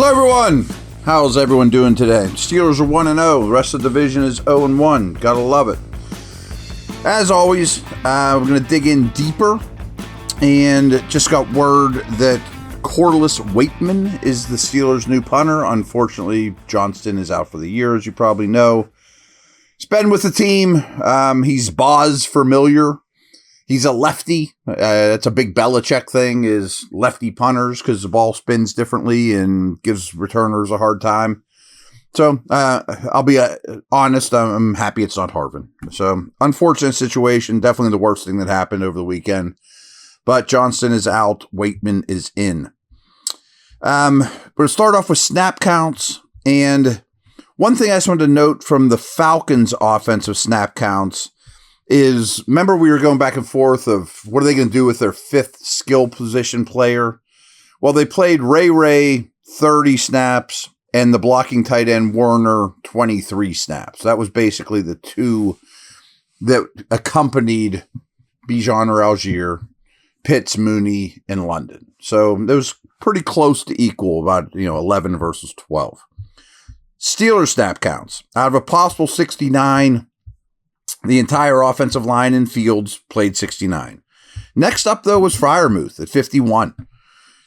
Hello, everyone. How's everyone doing today? Steelers are 1-0. The rest of the division is 0-1. Gotta love it. As always, we're going to dig in deeper. And just got word that Corliss Waitman is the Steelers' new punter. Unfortunately, Johnston is out for the year, as you probably know. He's been with the team. He's Boz familiar. He's a lefty. That's a big Belichick thing, is lefty punters, because the ball spins differently and gives returners a hard time. So I'll be honest, I'm happy it's not Harvin. So unfortunate situation, definitely the worst thing that happened over the weekend. But Johnston is out, Waitman is in. We're going to start off with snap counts. And one thing I just wanted to note from the Falcons' offensive snap counts is, remember we were going back and forth of what are they going to do with their fifth skill position player? Well, they played Ray 30 snaps and the blocking tight end Werner 23 snaps. That was basically the two that accompanied Bijan or Algier, Pitts, Mooney, and London. So it was pretty close to equal, about 11 versus 12. Steelers snap counts. Out of a possible 69, the entire offensive line in Fields played 69. Next up, though, was Freiermuth at 51.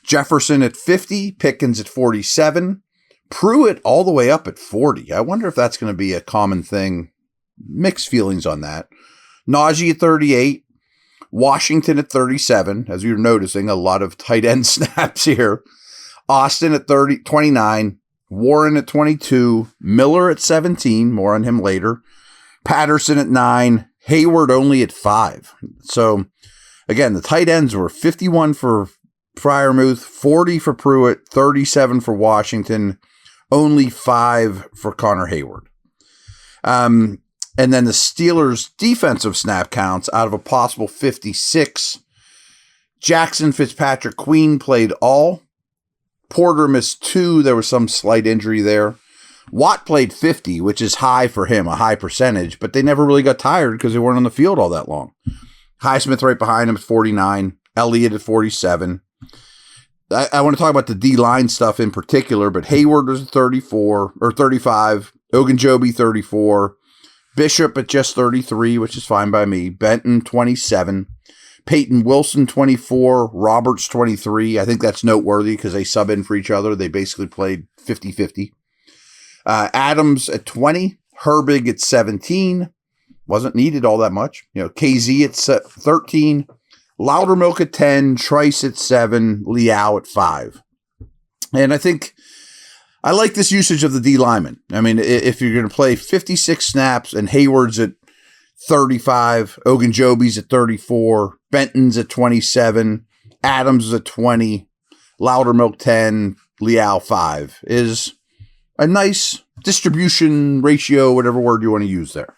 Jefferson at 50. Pickens at 47. Pruitt all the way up at 40. I wonder if that's going to be a common thing. Mixed feelings on that. Najee at 38. Washington at 37. As you're noticing, a lot of tight end snaps here. Austin at 29. Warren at 22. Miller at 17. More on him later. Patterson at 9, Hayward only at 5. So, again, the tight ends were 51 for Freiermuth, 40 for Pruitt, 37 for Washington, only 5 for Connor Hayward. And then the Steelers' defensive snap counts, out of a possible 56, Jackson, Fitzpatrick, Queen played all. Porter missed 2. There was some slight injury there. Watt played 50, which is high for him, a high percentage, but they never really got tired because they weren't on the field all that long. Highsmith right behind him at 49, Elliott at 47. I want to talk about the D-line stuff in particular, but Hayward was at 34 or 35, Ogunjobi 34, Bishop at just 33, which is fine by me, Benton 27, Peyton Wilson 24, Roberts 23. I think that's noteworthy because they sub in for each other. They basically played 50-50. Adams at 20, Herbig at 17, wasn't needed all that much. KZ at 13, Loudermilk at 10, Trice at 7, Liao at 5. And I think I like this usage of the D lineman. I mean, if you're going to play 56 snaps and Hayward's at 35, Ogunjobi's at 34, Benton's at 27, Adams is at 20, Loudermilk 10, Liao 5 is a nice distribution ratio, whatever word you want to use there.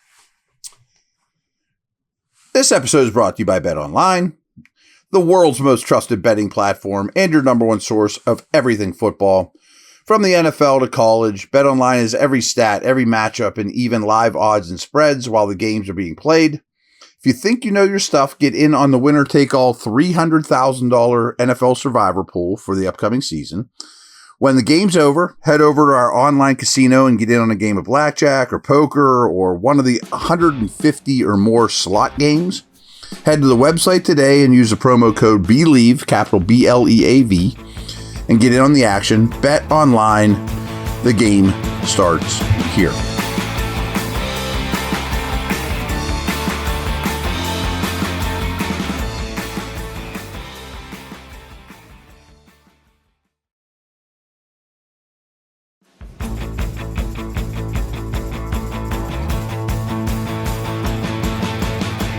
This episode is brought to you by BetOnline, the world's most trusted betting platform and your number one source of everything football. From the NFL to college, BetOnline has every stat, every matchup, and even live odds and spreads while the games are being played. If you think you know your stuff, get in on the winner-take-all $300,000 NFL Survivor pool for the upcoming season. When the game's over, head over to our online casino and get in on a game of blackjack or poker or one of the 150 or more slot games. Head to the website today and use the promo code BELIEVE, capital BLEAV, and get in on the action. Bet online. The game starts here.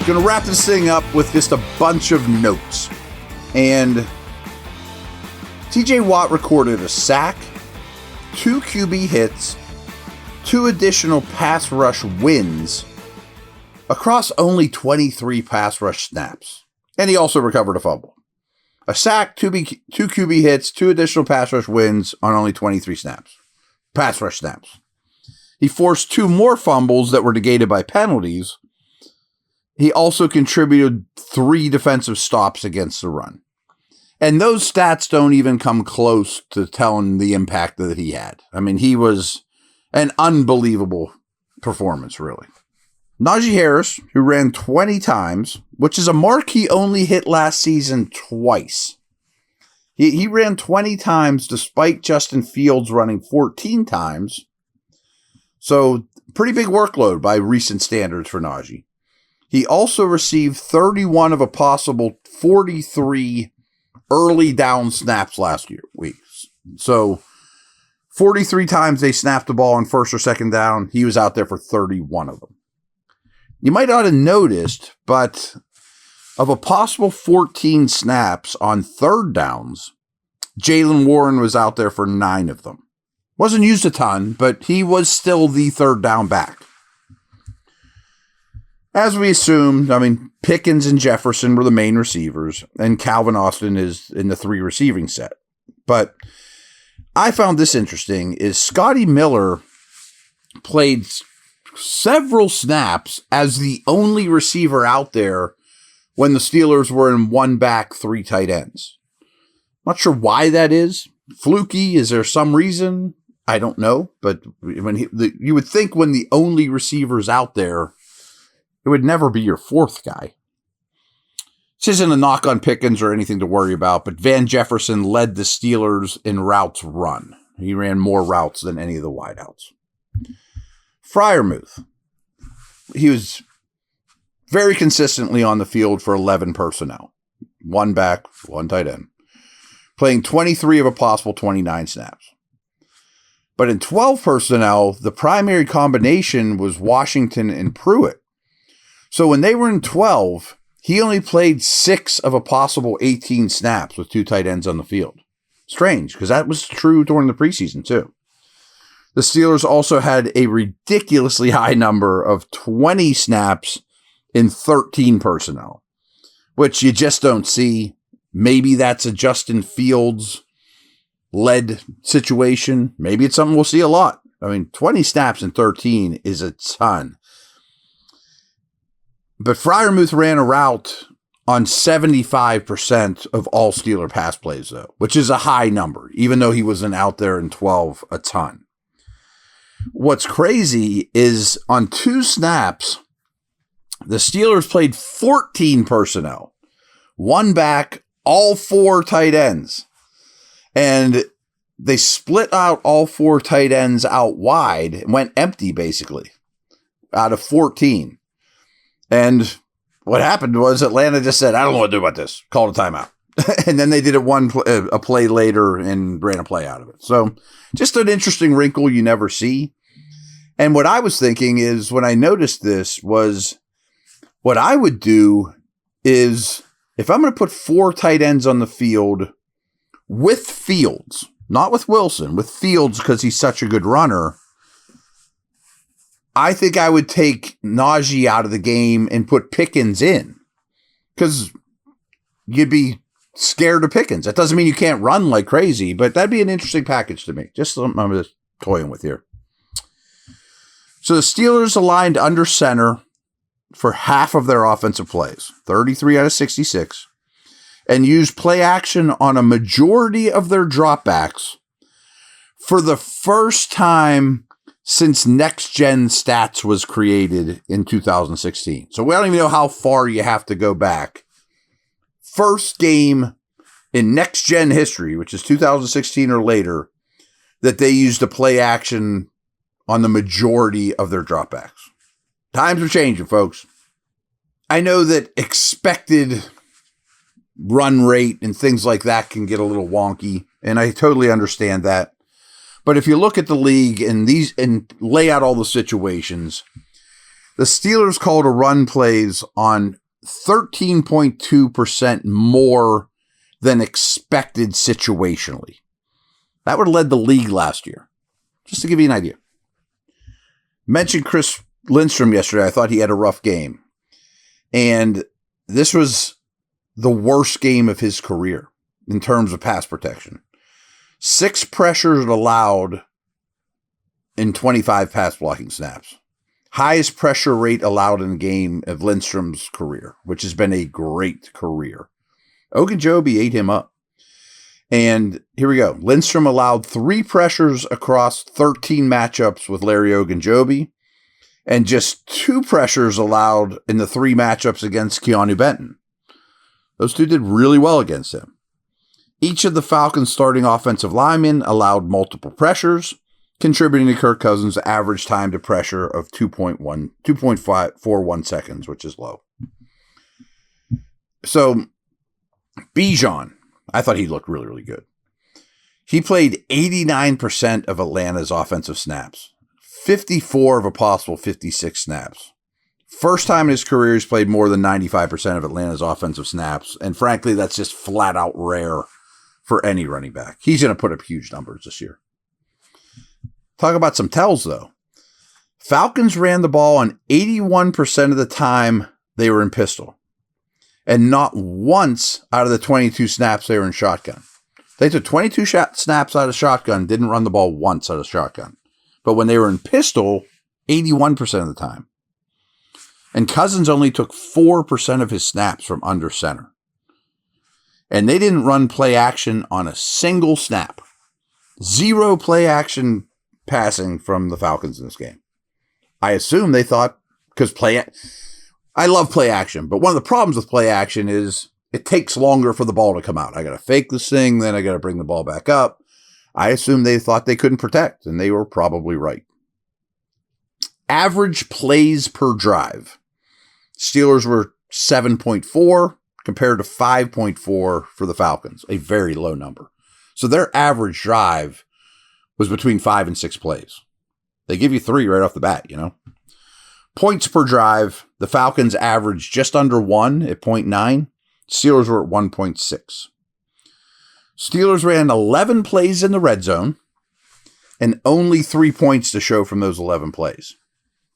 Going to wrap this thing up with just a bunch of notes. And TJ Watt recorded a sack, 2 QB hits, 2 additional pass rush wins across only 23 pass rush snaps. And he also recovered a fumble. A sack, 2 QB hits, 2 additional pass rush wins on only 23 snaps. Pass rush snaps. He forced 2 more fumbles that were negated by penalties. He also contributed 3 defensive stops against the run. And those stats don't even come close to telling the impact that he had. I mean, he was an unbelievable performance, really. Najee Harris, who ran 20 times, which is a mark he only hit last season twice. He ran 20 times despite Justin Fields running 14 times. So, pretty big workload by recent standards for Najee. He also received 31 of a possible 43 early down snaps last week. So, 43 times they snapped the ball on first or second down. He was out there for 31 of them. You might not have noticed, but of a possible 14 snaps on third downs, Jaylen Warren was out there for 9 of them. Wasn't used a ton, but he was still the third down back. As we assumed, I mean, Pickens and Jefferson were the main receivers, and Calvin Austin is in the 3 receiving set. But I found this interesting, is Scotty Miller played several snaps as the only receiver out there when the Steelers were in 1 back, 3 tight ends. Not sure why that is. Fluky, is there some reason? I don't know. But when you would think when the only receiver's out there, it would never be your 4th guy. This isn't a knock on Pickens or anything to worry about, but Van Jefferson led the Steelers in routes run. He ran more routes than any of the wideouts. Freiermuth, he was very consistently on the field for 11 personnel. 1 back, 1 tight end. Playing 23 of a possible 29 snaps. But in 12 personnel, the primary combination was Washington and Pruitt. So when they were in 12, he only played 6 of a possible 18 snaps with 2 tight ends on the field. Strange, because that was true during the preseason too. The Steelers also had a ridiculously high number of 20 snaps in 13 personnel, which you just don't see. Maybe that's a Justin Fields-led situation. Maybe it's something we'll see a lot. I mean, 20 snaps in 13 is a ton. But Freiermuth ran a route on 75% of all Steeler pass plays, though, which is a high number, even though he wasn't out there in 12 a ton. What's crazy is on 2 snaps, the Steelers played 14 personnel, 1 back, all 4 tight ends. And they split out all 4 tight ends out wide and went empty, basically, out of 14. And what happened was Atlanta just said, I don't know what to do about this. Called a timeout. And then they did it a play later and ran a play out of it. So just an interesting wrinkle you never see. And what I was thinking is when I noticed this was what I would do is if I'm going to put 4 tight ends on the field with Fields, not with Wilson, with Fields because he's such a good runner, I think I would take Najee out of the game and put Pickens in because you'd be scared of Pickens. That doesn't mean you can't run like crazy, but that'd be an interesting package to me. Just something I'm just toying with here. So the Steelers aligned under center for half of their offensive plays, 33 out of 66, and used play action on a majority of their dropbacks for the first time since Next Gen Stats was created in 2016. So we don't even know how far you have to go back. First game in Next Gen history, which is 2016 or later, that they used a play action on the majority of their dropbacks. Times are changing, folks. I know that expected run rate and things like that can get a little wonky, and I totally understand that. But if you look at the league and lay out all the situations, the Steelers called a run plays on 13.2% more than expected situationally. That would have led the league last year. Just to give you an idea. Mentioned Chris Lindstrom yesterday. I thought he had a rough game. And this was the worst game of his career in terms of pass protection. 6 pressures allowed in 25 pass blocking snaps. Highest pressure rate allowed in a game of Lindstrom's career, which has been a great career. Ogunjobi ate him up. And here we go. Lindstrom allowed 3 pressures across 13 matchups with Larry Ogunjobi, and just 2 pressures allowed in the 3 matchups against Keanu Benton. Those 2 did really well against him. Each of the Falcons' starting offensive linemen allowed multiple pressures, contributing to Kirk Cousins' average time to pressure of 2.41 seconds, which is low. So, Dejan, I thought he looked really, really good. He played 89% of Atlanta's offensive snaps, 54 of a possible 56 snaps. First time in his career he's played more than 95% of Atlanta's offensive snaps, and frankly, that's just flat out rare for any running back. He's going to put up huge numbers this year. Talk about some tells, though. Falcons ran the ball on 81% of the time they were in pistol, and not once out of the 22 snaps they were in shotgun. They took 22 snaps out of shotgun, didn't run the ball once out of shotgun. But when they were in pistol, 81% of the time. And Cousins only took 4% of his snaps from under center. And they didn't run play action on a single snap. 0 play action passing from the Falcons in this game. I assume they thought, because I love play action, but one of the problems with play action is it takes longer for the ball to come out. I got to fake this thing, then I got to bring the ball back up. I assume they thought they couldn't protect, and they were probably right. Average plays per drive. Steelers were 7.4 compared to 5.4 for the Falcons, a very low number. So their average drive was between 5 and 6 plays. They give you 3 right off the bat, you know. Points per drive, the Falcons averaged just under 1 at 0.9. Steelers were at 1.6. Steelers ran 11 plays in the red zone and only 3 points to show from those 11 plays.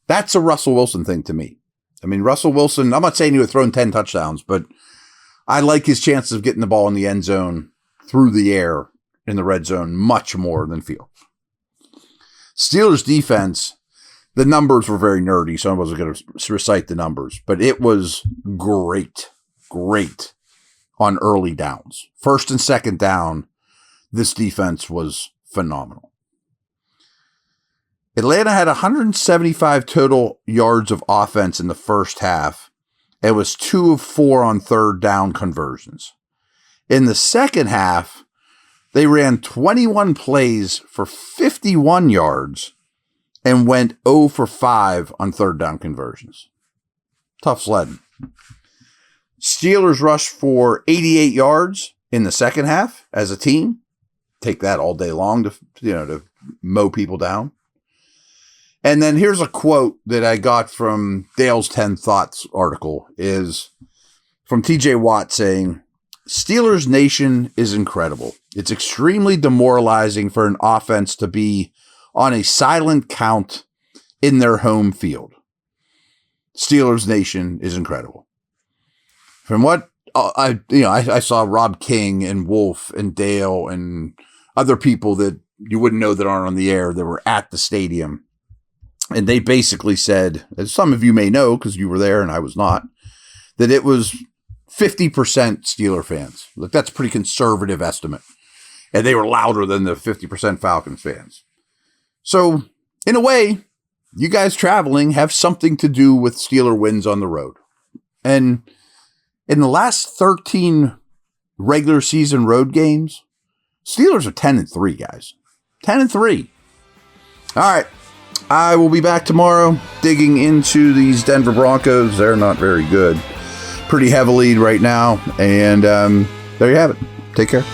That's a Russell Wilson thing to me. I mean, Russell Wilson, I'm not saying he would throw 10 touchdowns, but I like his chances of getting the ball in the end zone through the air in the red zone much more than Fields. Steelers defense, the numbers were very nerdy, so I wasn't going to recite the numbers, but it was great on early downs. First and second down, this defense was phenomenal. Atlanta had 175 total yards of offense in the first half. It was 2 of 4 on third down conversions. In the second half, they ran 21 plays for 51 yards and went 0 for 5 on third down conversions. Tough sledding. Steelers rushed for 88 yards in the second half as a team. Take that all day long to mow people down. And then here's a quote that I got from Dale's 10 Thoughts article, is from TJ Watt saying, Steelers Nation is incredible. It's extremely demoralizing for an offense to be on a silent count in their home field. Steelers Nation is incredible. From what I saw Rob King and Wolf and Dale and other people that you wouldn't know that aren't on the air that were at the stadium. And they basically said, as some of you may know, because you were there and I was not, that it was 50% Steeler fans. Look, that's a pretty conservative estimate. And they were louder than the 50% Falcons fans. So, in a way, you guys traveling have something to do with Steeler wins on the road. And in the last 13 regular season road games, Steelers are 10-3, guys. 10-3. All right. I will be back tomorrow digging into these Denver Broncos. They're not very good. Pretty heavily right now. And there you have it. Take care.